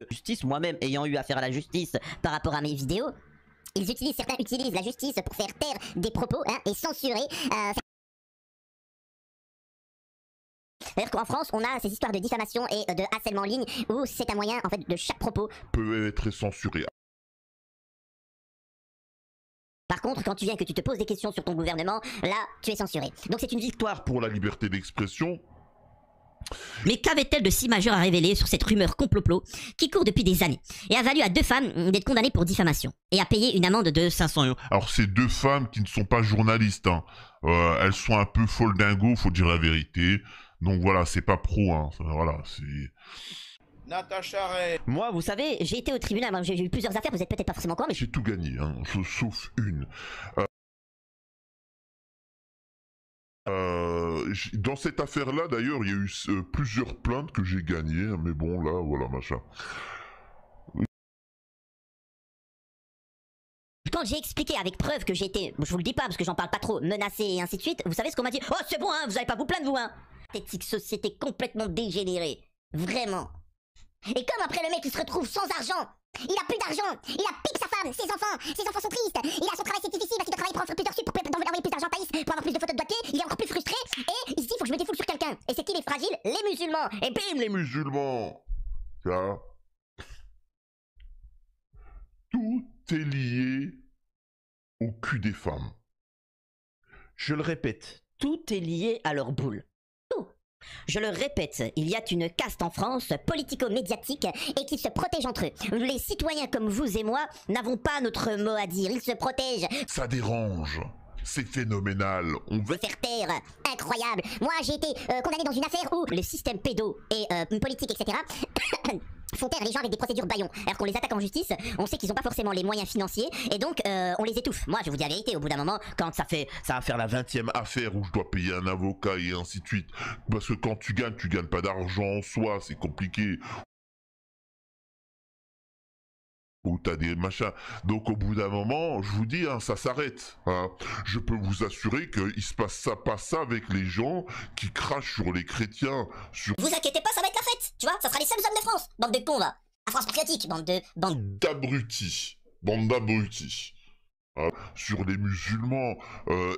Justice, moi-même ayant eu affaire à la justice par rapport à mes vidéos, certains utilisent la justice pour faire taire des propos et censurer. C'est-à-dire qu'en France, on a ces histoires de diffamation et de harcèlement en ligne où c'est un moyen en fait de chaque propos peut être censuré. Par contre, quand tu viens et que tu te poses des questions sur ton gouvernement, là, tu es censuré. Donc c'est une victoire pour la liberté d'expression. Mais qu'avait-elle de si majeur à révéler sur cette rumeur complot qui court depuis des années et a valu à 2 femmes d'être condamnées pour diffamation et à payer une amende de 500 €. Alors c'est 2 femmes qui ne sont pas journalistes, hein. Elles sont un peu folles dingo, faut dire la vérité. Donc voilà, c'est pas pro, hein. Voilà, c'est... Natacha Ray. Moi, vous savez, j'ai été au tribunal, j'ai eu plusieurs affaires, vous êtes peut-être pas forcément quoi, mais... J'ai tout gagné, hein, sauf une. Dans cette affaire-là, d'ailleurs, il y a eu plusieurs plaintes que j'ai gagnées, hein, mais bon, là, voilà, machin. Quand j'ai expliqué avec preuve que j'étais, je vous le dis pas parce que j'en parle pas trop, menacé et ainsi de suite, vous savez ce qu'on m'a dit? Oh, c'est bon, hein, vous allez pas vous plaindre, vous, hein. Cette société complètement dégénérée. Vraiment. Et comme après le mec il se retrouve sans argent, il a plus d'argent, il a piqué sa femme, ses enfants sont tristes, il a son travail c'est difficile parce qu'il doit travailler pour en faire plusieurs suites pour envoyer plus d'argent à Thaïs, pour avoir plus de photos de doigté, il est encore plus frustré, et il se dit faut que je me défoule sur quelqu'un. Et c'est qui les fragiles? Les musulmans. Et bim, les musulmans. Tiens. Tout est lié au cul des femmes. Je le répète, tout est lié à leur boule. Je le répète, il y a une caste en France politico-médiatique et qui se protège entre eux. Les citoyens comme vous et moi n'avons pas notre mot à dire, ils se protègent. Ça dérange, c'est phénoménal, on veut faire taire, incroyable. Moi j'ai été condamné dans une affaire où le système pédo et politique, etc. font taire les gens avec des procédures bâillons. Alors qu'on les attaque en justice, on sait qu'ils n'ont pas forcément les moyens financiers et donc on les étouffe. Moi je vous dis la vérité, au bout d'un moment, quand ça va faire la 20e affaire où je dois payer un avocat et ainsi de suite. Parce que quand tu gagnes pas d'argent en soi, c'est compliqué. Ou t'as des machins. Donc au bout d'un moment, je vous dis, hein, ça s'arrête. Hein. Je peux vous assurer qu'il se passe pas ça avec les gens qui crachent sur les chrétiens. Vous inquiétez pas, ça va être la fête. Tu vois, ça sera les seuls hommes de France. Bande de cons là. La France patriotique, bande d'abrutis. Bande d'abrutis. Hein, sur les musulmans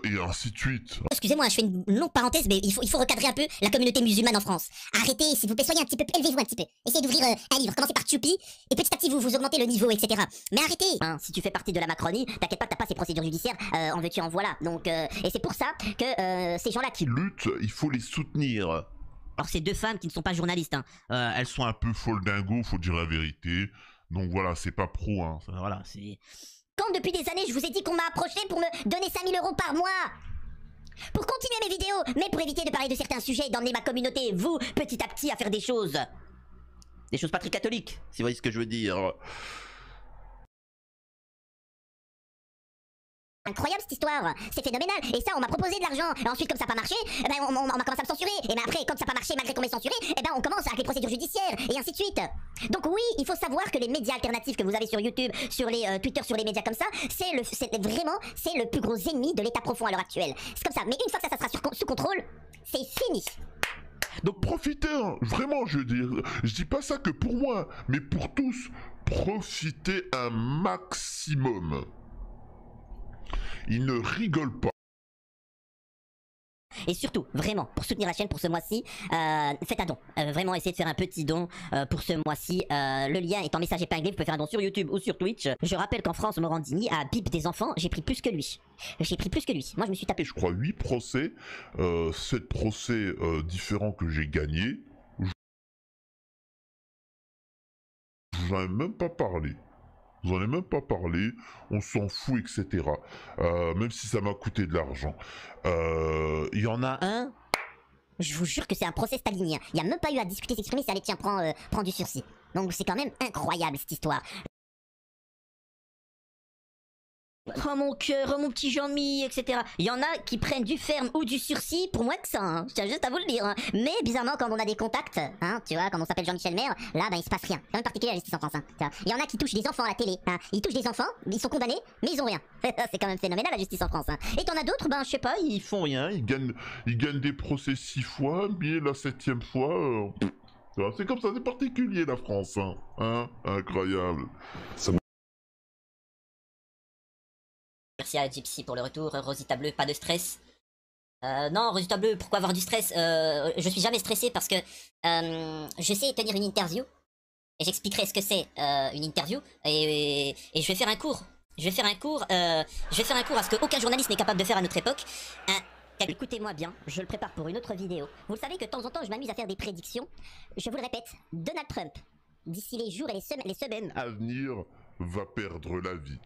et ainsi de suite. Excusez-moi, je fais une longue parenthèse, mais il faut recadrer un peu la communauté musulmane en France. Arrêtez, s'il vous plaît, soyez un petit peu, élevez-vous un petit peu. Essayez d'ouvrir un livre, commencez par Tchoupi, et petit à petit vous augmentez le niveau, etc. Mais arrêtez hein, si tu fais partie de la Macronie, t'inquiète pas, t'as pas ces procédures judiciaires, en veux-tu en voilà. Donc, et c'est pour ça que ces gens-là qui luttent, il faut les soutenir. Alors c'est 2 femmes qui ne sont pas journalistes, hein. Elles sont un peu folles dingo, faut dire la vérité. Donc voilà, c'est pas pro, hein. Voilà, c'est... Quand depuis des années je vous ai dit qu'on m'a approché pour me donner 5000 € par mois pour continuer mes vidéos, mais pour éviter de parler de certains sujets et d'emmener ma communauté, vous, petit à petit, à faire des choses pas très catholiques, si vous voyez ce que je veux dire. Incroyable cette histoire, c'est phénoménal. Et ça on m'a proposé de l'argent. Et ensuite comme ça n'a pas marché, eh ben, on m'a commencé à me censurer. Et mais après comme ça n'a pas marché malgré qu'on m'ait censuré, eh ben, on commence avec les procédures judiciaires et ainsi de suite. Donc oui, il faut savoir que les médias alternatifs que vous avez sur YouTube, sur les Twitter, sur les médias comme ça, c'est le plus gros ennemi de l'état profond à l'heure actuelle. C'est comme ça, mais une fois que ça sera sous contrôle, c'est fini. Donc profitez, hein. Vraiment je dis pas ça que pour moi, mais pour tous. Profitez un maximum. Il ne rigole pas. Et surtout, vraiment, pour soutenir la chaîne pour ce mois-ci, faites un don. Vraiment, essayez de faire un petit don pour ce mois-ci. Le lien est en message épinglé, vous pouvez faire un don sur YouTube ou sur Twitch. Je rappelle qu'en France, Morandini a bip des enfants, j'ai pris plus que lui. Moi, je me suis tapé, je crois, 8 procès, 7 procès différents que j'ai gagnés. J'en ai même pas parlé. Vous en ai même pas parlé, on s'en fout, etc. Même si ça m'a coûté de l'argent. Il y en a un. Je vous jure que c'est un procès stalinien. Il n'y a même pas eu à discuter, s'exprimer, c'est allez tiens, prends du sursis. Donc c'est quand même incroyable cette histoire. Oh mon cœur, oh mon petit Jean-Mi, etc. Il y en a qui prennent du ferme ou du sursis pour moins que ça, hein. Je tiens juste à vous le dire, hein. Mais bizarrement, quand on a des contacts, hein, tu vois, quand on s'appelle Jean-Michel Maire, là, ben il se passe rien. C'est même particulier la justice en France, hein. Il y en a qui touchent des enfants à la télé, hein. Ils touchent des enfants, ils sont condamnés, mais ils ont rien. C'est quand même phénoménal la justice en France, hein. Et t'en as d'autres, ben je sais pas, ils font rien. Ils gagnent des procès 6 fois, mais la 7e fois... C'est comme ça, c'est particulier la France, hein, incroyable. Merci à Gypsy pour le retour. Rosita Bleu, pas de stress. Non, Rosita Bleu, pourquoi avoir du stress? Je suis jamais stressé parce que je sais tenir une interview. Et j'expliquerai ce que c'est une interview. Et je vais faire un cours. Je vais faire un cours à ce qu'aucun journaliste n'est capable de faire à notre époque. Écoutez-moi bien, je le prépare pour une autre vidéo. Vous le savez que de temps en temps, je m'amuse à faire des prédictions. Je vous le répète, Donald Trump, d'ici les jours et les semaines à venir, va perdre la vie.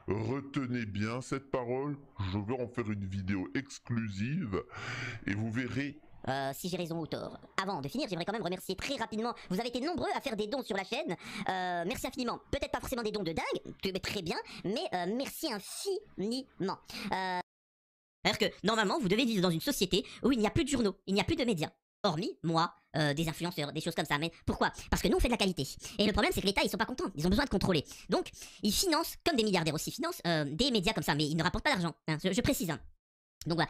Retenez bien cette parole, je vais en faire une vidéo exclusive et vous verrez si j'ai raison ou tort. Avant de finir, j'aimerais quand même remercier très rapidement. Vous avez été nombreux à faire des dons sur la chaîne. Merci infiniment. Peut-être pas forcément des dons de dingue, très bien, mais merci infiniment. Alors que normalement, vous devez vivre dans une société où il n'y a plus de journaux, il n'y a plus de médias. Hormis, moi, des influenceurs, des choses comme ça. Mais pourquoi? Parce que nous, on fait de la qualité. Et le problème, c'est que l'État, ils sont pas contents. Ils ont besoin de contrôler. Donc, ils financent, comme des milliardaires aussi financent, des médias comme ça. Mais ils ne rapportent pas d'argent. Hein, je précise. Hein. Donc voilà.